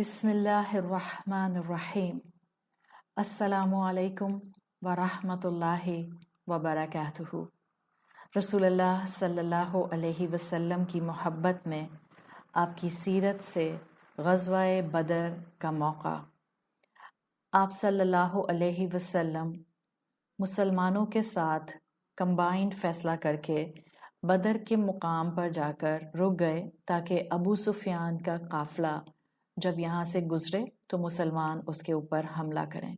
بسم اللہ الرحمن الرحیم السلام علیکم ورحمۃ اللہ وبرکاتہ۔ رسول اللہ صلی اللہ علیہ وسلم کی محبت میں آپ کی سیرت سے غزوہ بدر کا موقع۔ آپ صلی اللہ علیہ وسلم مسلمانوں کے ساتھ کمبائنڈ فیصلہ کر کے بدر کے مقام پر جا کر رک گئے تاکہ ابو سفیان کا قافلہ جب یہاں سے گزرے تو مسلمان اس کے اوپر حملہ کریں۔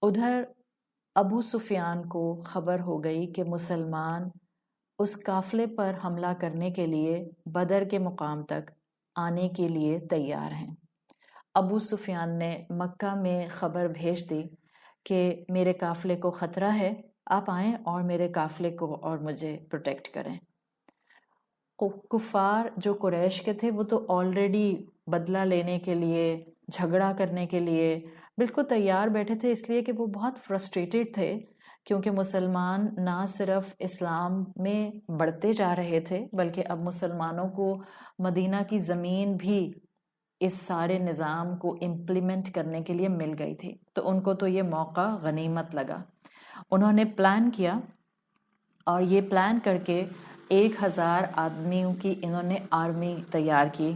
ادھر ابو سفیان کو خبر ہو گئی کہ مسلمان اس قافلے پر حملہ کرنے کے لیے بدر کے مقام تک آنے کے لیے تیار ہیں۔ ابو سفیان نے مکہ میں خبر بھیج دی کہ میرے قافلے کو خطرہ ہے، آپ آئیں اور میرے قافلے کو اور مجھے پروٹیکٹ کریں۔ کفار جو قریش کے تھے وہ تو آلریڈی بدلہ لینے کے لیے، جھگڑا کرنے کے لیے بالکل تیار بیٹھے تھے، اس لیے کہ وہ بہت فرسٹریٹڈ تھے کیونکہ مسلمان نہ صرف اسلام میں بڑھتے جا رہے تھے بلکہ اب مسلمانوں کو مدینہ کی زمین بھی اس سارے نظام کو امپلیمنٹ کرنے کے لیے مل گئی تھی، تو ان کو تو یہ موقع غنیمت لگا۔ انہوں نے پلان کیا اور یہ پلان کر کے 1000 آدمیوں کی انہوں نے آرمی تیار کی،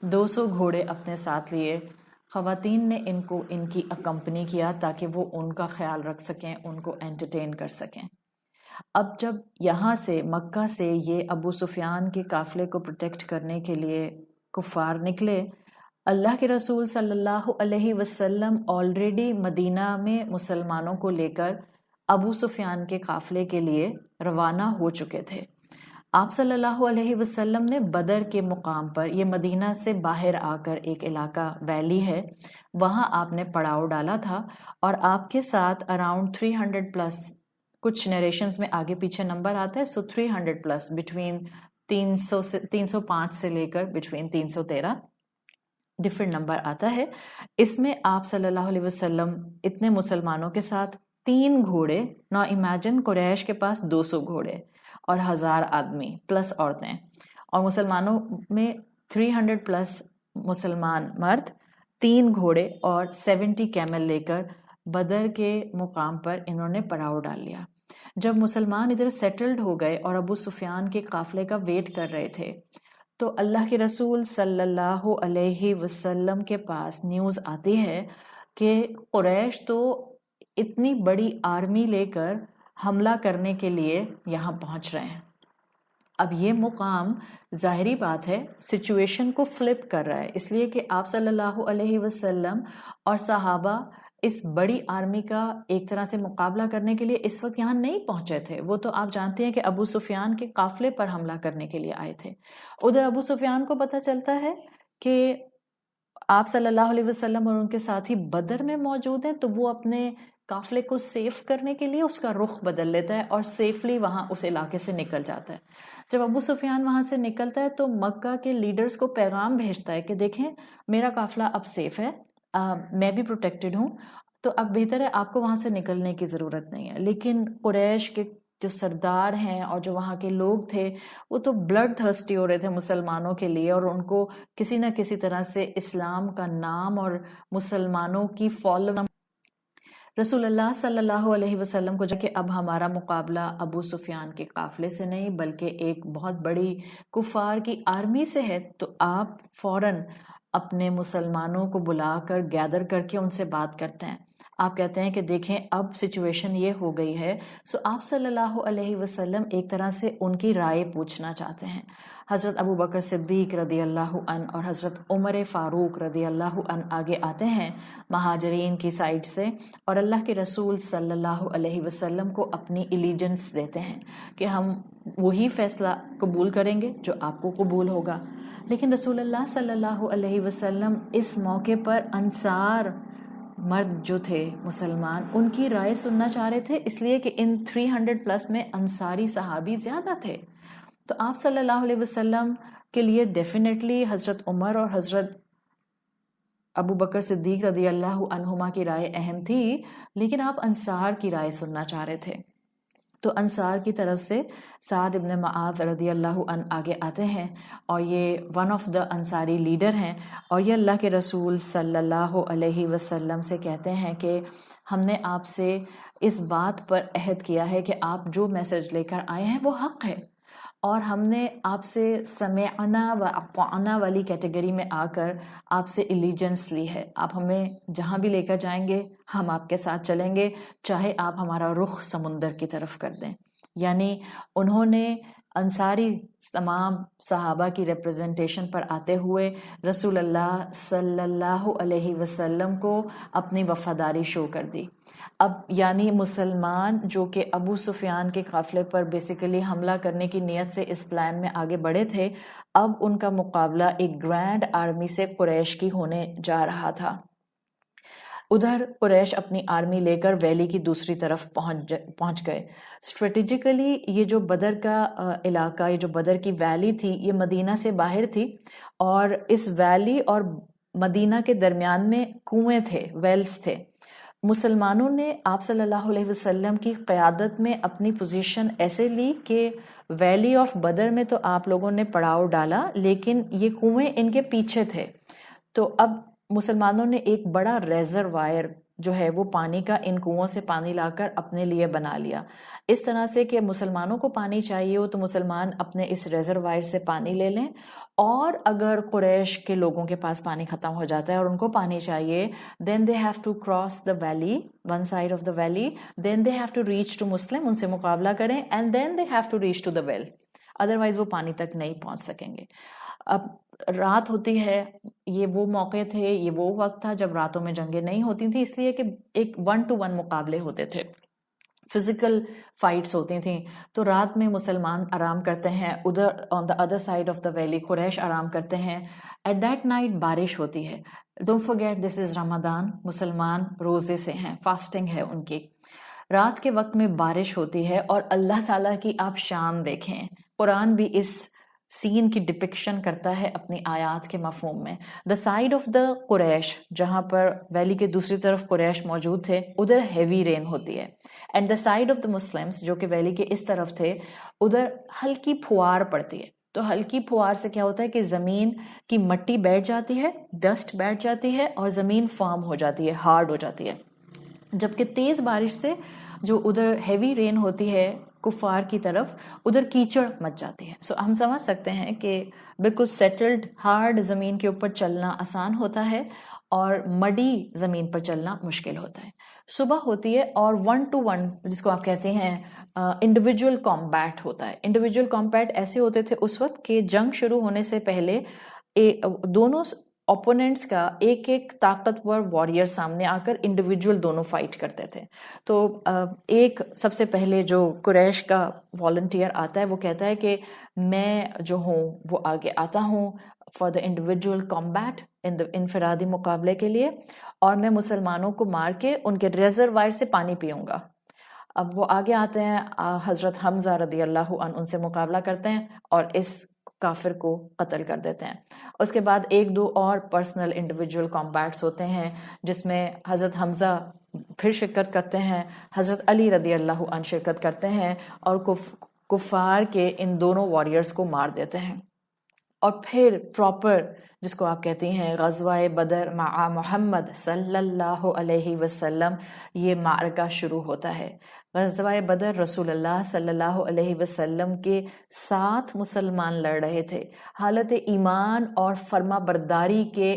200 گھوڑے اپنے ساتھ لیے۔ خواتین نے ان کی اکمپنی کیا تاکہ وہ ان کا خیال رکھ سکیں، ان کو انٹرٹین کر سکیں۔ اب جب یہاں سے مکہ سے یہ ابو سفیان کے قافلے کو پروٹیکٹ کرنے کے لیے کفار نکلے، اللہ کے رسول صلی اللہ علیہ وسلم آلریڈی مدینہ میں مسلمانوں کو لے کر ابو سفیان کے قافلے کے لیے روانہ ہو چکے تھے۔ آپ صلی اللہ علیہ وسلم نے بدر کے مقام پر، یہ مدینہ سے باہر آ کر ایک علاقہ ویلی ہے، وہاں آپ نے پڑاؤ ڈالا تھا اور آپ کے ساتھ اراؤنڈ 300 پلس، کچھ نریشنز میں آگے پیچھے نمبر آتا ہے، 300 پلس، بٹوین 305 سے لے کر بٹوین 313 ڈفرینٹ نمبر آتا ہے۔ اس میں آپ صلی اللہ علیہ وسلم اتنے مسلمانوں کے ساتھ 3 گھوڑے، نا امیجن قریش کے پاس 200 گھوڑے اور 1000 آدمی پلس عورتیں، اور مسلمانوں میں 300 پلس مسلمان مرد، 3 گھوڑے اور 70 کیمل لے کر بدر کے مقام پر انہوں نے پڑاؤ ڈال لیا۔ جب مسلمان ادھر سیٹلڈ ہو گئے اور ابو سفیان کے قافلے کا ویٹ کر رہے تھے تو اللہ کے رسول صلی اللہ علیہ وسلم کے پاس نیوز آتی ہے کہ قریش تو اتنی بڑی آرمی لے کر حملہ کرنے کے لیے یہاں پہنچ رہے ہیں۔ اب یہ مقام ظاہری بات ہے سچویشن کو فلپ کر رہا ہے، اس لیے کہ آپ صلی اللہ علیہ وسلم اور صحابہ اس بڑی آرمی کا ایک طرح سے مقابلہ کرنے کے لیے اس وقت یہاں نہیں پہنچے تھے، وہ تو آپ جانتے ہیں کہ ابو سفیان کے قافلے پر حملہ کرنے کے لیے آئے تھے۔ ادھر ابو سفیان کو پتہ چلتا ہے کہ آپ صلی اللہ علیہ وسلم اور ان کے ساتھی بدر میں موجود ہیں، تو وہ اپنے قافلے کو سیف کرنے کے لیے اس کا رخ بدل لیتا ہے اور سیفلی وہاں اس علاقے سے نکل جاتا ہے۔ جب ابو سفیان وہاں سے نکلتا ہے تو مکہ کے لیڈرز کو پیغام بھیجتا ہے کہ دیکھیں میرا قافلہ اب سیف ہے، میں بھی پروٹیکٹڈ ہوں، تو اب بہتر ہے آپ کو وہاں سے نکلنے کی ضرورت نہیں ہے۔ لیکن قریش کے جو سردار ہیں اور جو وہاں کے لوگ تھے وہ تو بلڈ تھرسٹی ہو رہے تھے مسلمانوں کے لیے، اور ان کو کسی نہ کسی طرح سے اسلام کا نام اور مسلمانوں کی فالو رسول اللہ صلی اللہ علیہ وسلم کو کہ اب ہمارا مقابلہ ابو سفیان کے قافلے سے نہیں بلکہ ایک بہت بڑی کفار کی آرمی سے ہے، تو آپ فوراً اپنے مسلمانوں کو بلا کر گیدر کر کے ان سے بات کرتے ہیں۔ آپ کہتے ہیں کہ دیکھیں اب سچویشن یہ ہو گئی ہے، سو آپ صلی اللہ علیہ وسلم ایک طرح سے ان کی رائے پوچھنا چاہتے ہیں۔ حضرت ابو بکر صدیق رضی اللہ عنہ اور حضرت عمر فاروق رضی اللہ عنہ آگے آتے ہیں مہاجرین کی سائڈ سے، اور اللہ کے رسول صلی اللہ علیہ وسلم کو اپنی ایلیجنس دیتے ہیں کہ ہم وہی فیصلہ قبول کریں گے جو آپ کو قبول ہوگا۔ لیکن رسول اللہ صلی اللہ علیہ وسلم اس موقع پر انصار مرد جو تھے مسلمان ان کی رائے سننا چاہ رہے تھے، اس لیے کہ ان 300 پلس میں انصاری صحابی زیادہ تھے، تو آپ صلی اللہ علیہ وسلم کے لیے ڈیفینیٹلی حضرت عمر اور حضرت ابو بکر صدیق رضی اللہ عنہما کی رائے اہم تھی، لیکن آپ انصار کی رائے سننا چاہ رہے تھے۔ تو انصار کی طرف سے سعد ابن معاذ رضی اللہ عنہ آگے آتے ہیں اور یہ one of the Ansari leader ہیں، اور یہ اللہ کے رسول صلی اللہ علیہ وسلم سے کہتے ہیں کہ ہم نے آپ سے اس بات پر عہد کیا ہے کہ آپ جو میسج لے کر آئے ہیں وہ حق ہے، اور ہم نے آپ سے سمعنا و اطعنا والی کیٹیگری میں آ کر آپ سے الیجنس لی ہے، آپ ہمیں جہاں بھی لے کر جائیں گے ہم آپ کے ساتھ چلیں گے، چاہے آپ ہمارا رخ سمندر کی طرف کر دیں۔ یعنی انہوں نے انصاری تمام صحابہ کی ریپرزنٹیشن پر آتے ہوئے رسول اللہ صلی اللہ علیہ وسلم کو اپنی وفاداری شو کر دی۔ اب یعنی مسلمان جو کہ ابو سفیان کے قافلے پر بیسیکلی حملہ کرنے کی نیت سے اس پلان میں آگے بڑھے تھے، اب ان کا مقابلہ ایک گرینڈ آرمی سے قریش کی ہونے جا رہا تھا۔ ادھر قریش اپنی آرمی لے کر ویلی کی دوسری طرف پہنچ گئے۔ اسٹریٹجیکلی یہ جو بدر کا علاقہ، یہ جو بدر کی ویلی تھی، یہ مدینہ سے باہر تھی، اور اس ویلی اور مدینہ کے درمیان میں کنویں تھے، ویلز تھے۔ مسلمانوں نے آپ صلی اللہ علیہ وسلم کی قیادت میں اپنی پوزیشن ایسے لی کہ ویلی آف بدر میں تو آپ لوگوں نے پڑاؤ ڈالا، لیکن یہ کنویں ان کے پیچھے تھے، تو اب مسلمانوں نے ایک بڑا ریزروائر جو ہے وہ پانی کا ان کنووں سے پانی لا کر اپنے لیے بنا لیا، اس طرح سے کہ مسلمانوں کو پانی چاہیے ہو تو مسلمان اپنے اس ریزروائر سے پانی لے لیں، اور اگر قریش کے لوگوں کے پاس پانی ختم ہو جاتا ہے اور ان کو پانی چاہیے، then they have to cross the valley, one side of the valley, then they have to reach to Muslim، ان سے مقابلہ کریں، and then they have to reach to the well، otherwise وہ پانی تک نہیں پہنچ سکیں گے۔ اب رات ہوتی ہے، یہ وہ موقع تھے، یہ وہ وقت تھا جب راتوں میں جنگیں نہیں ہوتی تھیں، اس لیے کہ ایک 1 to 1 مقابلے ہوتے تھے، فزیکل فائٹس ہوتی تھیں، تو رات میں مسلمان آرام کرتے ہیں، ادھر on the other side of the valley Quraysh آرام کرتے ہیں۔ ایٹ دیٹ نائٹ بارش ہوتی ہے، ڈونٹ فرگیٹ دس از رمضان، مسلمان روزے سے ہیں، فاسٹنگ ہے ان کی۔ رات کے وقت میں بارش ہوتی ہے، اور اللہ تعالیٰ کی آپ شان دیکھیں، قرآن بھی اس سین کی ڈپکشن کرتا ہے اپنی آیات کے مفہوم میں۔ دا سائڈ آف دا قریش، جہاں پر ویلی کے دوسری طرف قریش موجود تھے، ادھر ہیوی رین ہوتی ہے، and the side of the Muslims جو کہ ویلی کے اس طرف تھے، ادھر ہلکی پھوار پڑتی ہے۔ تو ہلکی پھوار سے کیا ہوتا ہے کہ زمین کی مٹی بیٹھ جاتی ہے، ڈسٹ بیٹھ جاتی ہے، اور زمین فارم ہو جاتی ہے، ہارڈ ہو جاتی ہے، جبکہ تیز بارش سے جو ادھر ہیوی رین ہوتی ہے کفار کی طرف، ادھر کیچڑ مچ جاتی ہے۔ سو ہم سمجھ سکتے ہیں کہ بالکل سیٹلڈ ہارڈ زمین کے اوپر چلنا آسان ہوتا ہے، اور مڈی زمین پر چلنا مشکل ہوتا ہے۔ صبح ہوتی ہے، اور 1 to 1 جس کو آپ کہتے ہیں انڈیویجول کمبیٹ ہوتا ہے۔ انڈیویجول کمبیٹ ایسے ہوتے تھے اس وقت کہ جنگ شروع ہونے سے پہلے دونوں اوپوننٹس کا ایک ایک طاقتور واریر سامنے آ کر انڈیویجول دونوں فائٹ کرتے تھے۔ تو ایک سب سے پہلے جو قریش کا والنٹیئر آتا ہے، وہ کہتا ہے کہ میں جو ہوں وہ آگے آتا ہوں فار دا انڈیویجول کمبیٹ، انفرادی مقابلے کے لیے، اور میں مسلمانوں کو مار کے ان کے ریزروائر سے پانی پیوں گا۔ اب وہ آگے آتے ہیں، حضرت حمزہ رضی اللہ عنہ ان سے مقابلہ کرتے ہیں اور اس کافر کو قتل کر دیتے ہیں۔ اس کے بعد 1-2 اور پرسنل انڈیویجول کمبیٹس ہوتے ہیں جس میں حضرت حمزہ پھر شرکت کرتے ہیں، حضرت علی رضی اللہ عنہ شرکت کرتے ہیں، اور کفار کے ان دونوں واریئرز کو مار دیتے ہیں۔ اور پھر پراپر جس کو آپ کہتی ہیں غزوہ بدر مع محمد صلی اللہ علیہ وسلم، یہ معرکہ شروع ہوتا ہے۔ غزوہ بدر رسول اللہ صلی اللہ علیہ وسلم کے ساتھ مسلمان لڑ رہے تھے، حالت ایمان اور فرما برداری کے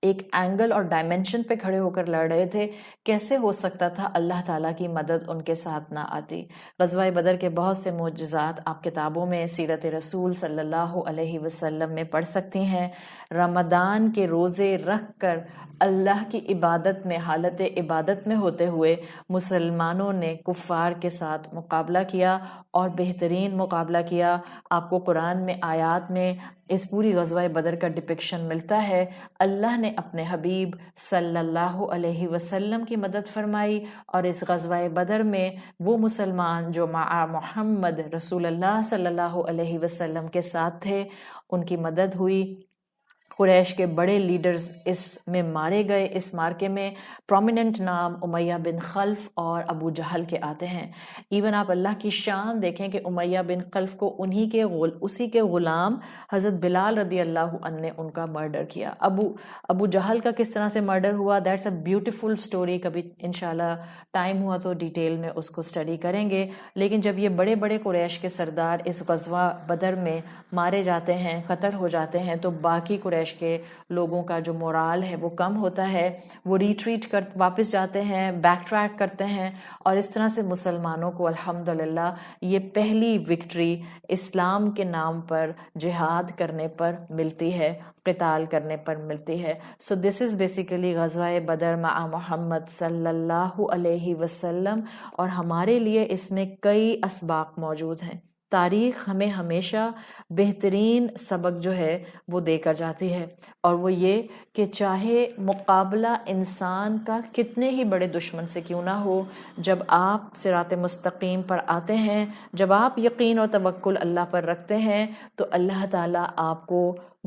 ایک اینگل اور ڈائمنشن پہ کھڑے ہو کر لڑ رہے تھے۔ کیسے ہو سکتا تھا اللہ تعالیٰ کی مدد ان کے ساتھ نہ آتی؟ غزوہ بدر کے بہت سے معجزات آپ کتابوں میں سیرت رسول صلی اللہ علیہ وسلم میں پڑھ سکتی ہیں۔ رمضان کے روزے رکھ کر اللہ کی عبادت میں، حالت عبادت میں ہوتے ہوئے مسلمانوں نے کفار کے ساتھ مقابلہ کیا، اور بہترین مقابلہ کیا۔ آپ کو قرآن میں آیات میں اس پوری غزوہ بدر کا ڈپکشن ملتا ہے۔ اللہ نے اپنے حبیب صلی اللہ علیہ وسلم کی مدد فرمائی، اور اس غزوہ بدر میں وہ مسلمان جو مع محمد رسول اللہ صلی اللہ علیہ وسلم کے ساتھ تھے، ان کی مدد ہوئی۔ قریش کے بڑے لیڈرز اس میں مارے گئے. اس مارکے میں پرومیننٹ نام امیہ بن خلف اور ابو جہل کے آتے ہیں. ایون آپ اللہ کی شان دیکھیں کہ امیہ بن خلف کو اسی کے غلام حضرت بلال رضی اللہ عنہ نے ان کا مرڈر کیا. ابو جہل کا کس طرح سے مرڈر ہوا، دیٹس اے بیوٹیفل سٹوری. کبھی انشاءاللہ ٹائم ہوا تو ڈیٹیل میں اس کو اسٹڈی کریں گے. لیکن جب یہ بڑے بڑے قریش کے سردار اس غزوہ بدر میں مارے جاتے ہیں، قتل ہو جاتے ہیں، تو باقی قریش کے لوگوں کا جو مورال ہے وہ کم ہوتا ہے. وہ ریٹریٹ واپس جاتے ہیں، بیک ٹریک کرتے ہیں، اور اس طرح سے مسلمانوں کو الحمدللہ یہ پہلی وکٹری اسلام کے نام پر جہاد کرنے پر ملتی ہے، قتال کرنے پر ملتی ہے. سو دس از بیسیکلی غزوہ بدر مع محمد صلی اللہ علیہ وسلم. اور ہمارے لیے اس میں کئی اسباق موجود ہیں. تاریخ ہمیں ہمیشہ بہترین سبق جو ہے وہ دے کر جاتی ہے، اور وہ یہ کہ چاہے مقابلہ انسان کا کتنے ہی بڑے دشمن سے کیوں نہ ہو، جب آپ صراط مستقیم پر آتے ہیں، جب آپ یقین اور توکل اللہ پر رکھتے ہیں، تو اللہ تعالیٰ آپ کو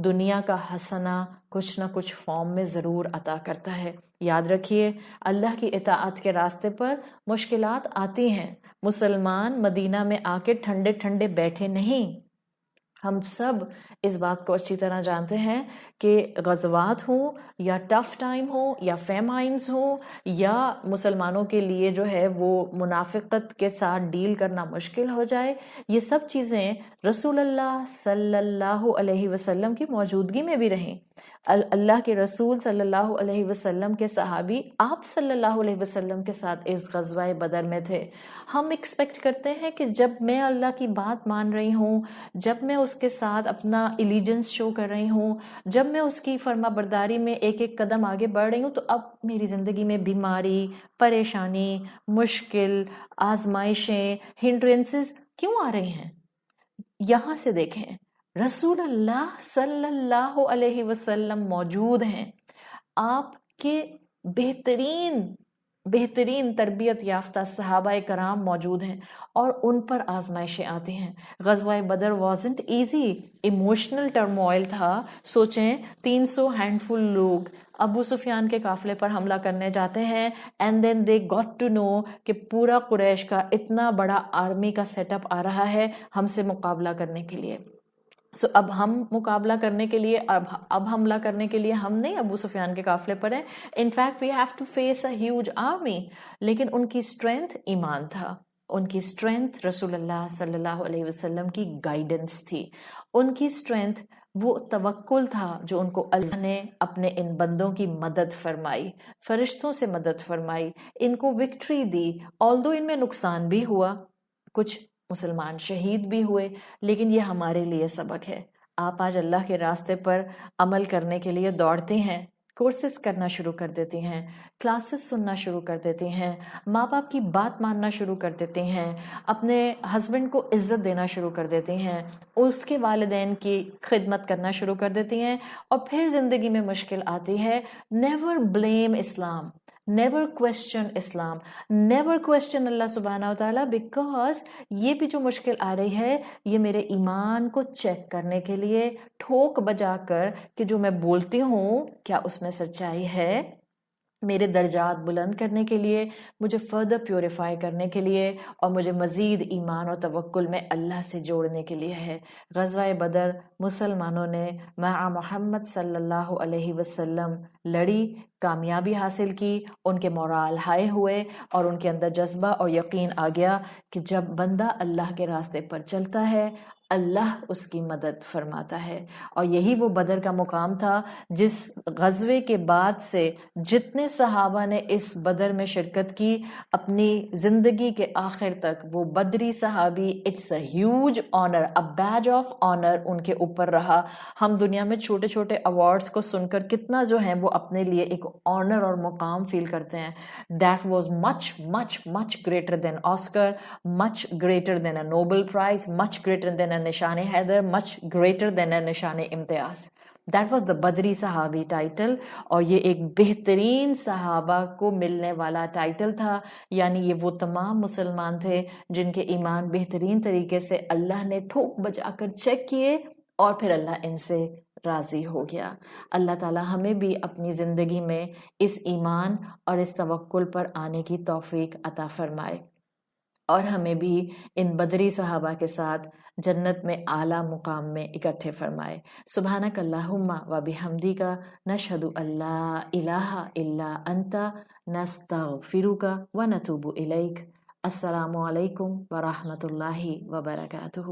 دنیا کا حسنہ کچھ نہ کچھ فارم میں ضرور عطا کرتا ہے. یاد رکھیے، اللہ کی اطاعت کے راستے پر مشکلات آتی ہیں. مسلمان مدینہ میں آ کے ٹھنڈے ٹھنڈے بیٹھے نہیں. ہم سب اس بات کو اچھی طرح جانتے ہیں کہ غزوات ہوں یا ٹف ٹائم ہوں یا فیمائنز ہوں یا مسلمانوں کے لیے جو ہے وہ منافقت کے ساتھ ڈیل کرنا مشکل ہو جائے، یہ سب چیزیں رسول اللہ صلی اللہ علیہ وسلم کی موجودگی میں بھی رہیں. اللہ کے رسول صلی اللہ علیہ وسلم کے صحابی آپ صلی اللہ علیہ وسلم کے ساتھ اس غزوہ بدر میں تھے. ہم ایکسپیکٹ کرتے ہیں کہ جب میں اللہ کی بات مان رہی ہوں، جب میں اس کے ساتھ اپنا ایلیجنس شو کر رہی ہوں، جب میں اس کی فرما برداری میں ایک ایک قدم آگے بڑھ رہی ہوں، تو اب میری زندگی میں بیماری، پریشانی، مشکل، آزمائشیں، ہنڈرنسز کیوں آ رہی ہیں؟ یہاں سے دیکھیں، رسول اللہ صلی اللہ علیہ وسلم موجود ہیں. آپ کے بہترین تربیت یافتہ صحابہ کرام موجود ہیں، اور ان پر آزمائشیں آتی ہیں. غزوہ بدر وازنٹ ایزی، ایموشنل ٹرموائل تھا. سوچیں 300 ہینڈفل لوگ ابو سفیان کے قافلے پر حملہ کرنے جاتے ہیں، and then they got to know کہ پورا قریش کا اتنا بڑا آرمی کا سیٹ اپ آ رہا ہے ہم سے مقابلہ کرنے کے لیے. سو اب ہم مقابلہ کرنے کے لیے، اب حملہ کرنے کے لیے ہم نہیں ابو سفیان کے قافلے پر ہیں. In fact we have to face a huge army. لیکن ان کی اسٹرینتھ ایمان تھا، ان کی اسٹرینتھ رسول اللہ صلی اللہ علیہ وسلم کی گائیڈنس تھی، ان کی اسٹرینتھ وہ توکل تھا جو ان کو اللہ نے اپنے ان بندوں کی مدد فرمائی، فرشتوں سے مدد فرمائی، ان کو وکٹری دی. آلدو ان میں نقصان بھی ہوا، کچھ مسلمان شہید بھی ہوئے، لیکن یہ ہمارے لیے سبق ہے. آپ آج اللہ کے راستے پر عمل کرنے کے لیے دوڑتے ہیں، کورسز کرنا شروع کر دیتی ہیں، کلاسز سننا شروع کر دیتی ہیں، ماں باپ کی بات ماننا شروع کر دیتی ہیں، اپنے ہسبینڈ کو عزت دینا شروع کر دیتی ہیں، اس کے والدین کی خدمت کرنا شروع کر دیتی ہیں، اور پھر زندگی میں مشکل آتی ہے. نیور بلیم اسلام، نیور کویسچن اسلام، نیور کویسچن اللہ سبحانہ و تعالیٰ، بیکاز یہ بھی جو مشکل آ رہی ہے یہ میرے ایمان کو چیک کرنے کے لیے، ٹھوک بجا کر کہ جو میں بولتی ہوں کیا اس میں سچائی ہے، میرے درجات بلند کرنے کے لیے، مجھے فردر پیوریفائی کرنے کے لیے، اور مجھے مزید ایمان اور توکل میں اللہ سے جوڑنے کے لیے ہے. غزوہ بدر مسلمانوں نے مع محمد صلی اللہ علیہ وسلم لڑی، کامیابی حاصل کی، ان کے مورال ہائی ہوئے، اور ان کے اندر جذبہ اور یقین آ گیا کہ جب بندہ اللہ کے راستے پر چلتا ہے اللہ اس کی مدد فرماتا ہے. اور یہی وہ بدر کا مقام تھا جس غزوے کے بعد سے جتنے صحابہ نے اس بدر میں شرکت کی، اپنی زندگی کے آخر تک وہ بدری صحابی، it's a huge honour, a badge of honour ان کے اوپر رہا. ہم دنیا میں چھوٹے چھوٹے ایوارڈز کو سن کر کتنا جو ہیں وہ اپنے لیے ایک آنر اور مقام فیل کرتے ہیں. That was much much much greater than Oscar, much greater than a Nobel prize, much greater than a Nishan Haider, much greater than a نشان امتیاز. دیٹ واز دا بدری صحابی ٹائٹل، اور یہ ایک بہترین صحابہ کو ملنے والا ٹائٹل تھا. یعنی یہ وہ تمام مسلمان تھے جن کے ایمان بہترین طریقے سے اللہ نے ٹھوک بجا کر چیک کیے، اور پھر اللہ ان سے راضی ہو گیا۔ اللہ تعالیٰ ہمیں بھی اپنی زندگی میں اس ایمان اور اس توکل پر آنے کی توفیق عطا فرمائے، اور ہمیں بھی ان بدری صحابہ کے ساتھ جنت میں اعلیٰ مقام میں اکٹھے فرمائے۔ سبحانک اللہم و بحمدک نشہد ان لا الہ الا انت نستغفرک و نتوب الیک۔ السلام علیکم ورحمۃ اللہ وبرکاتہ۔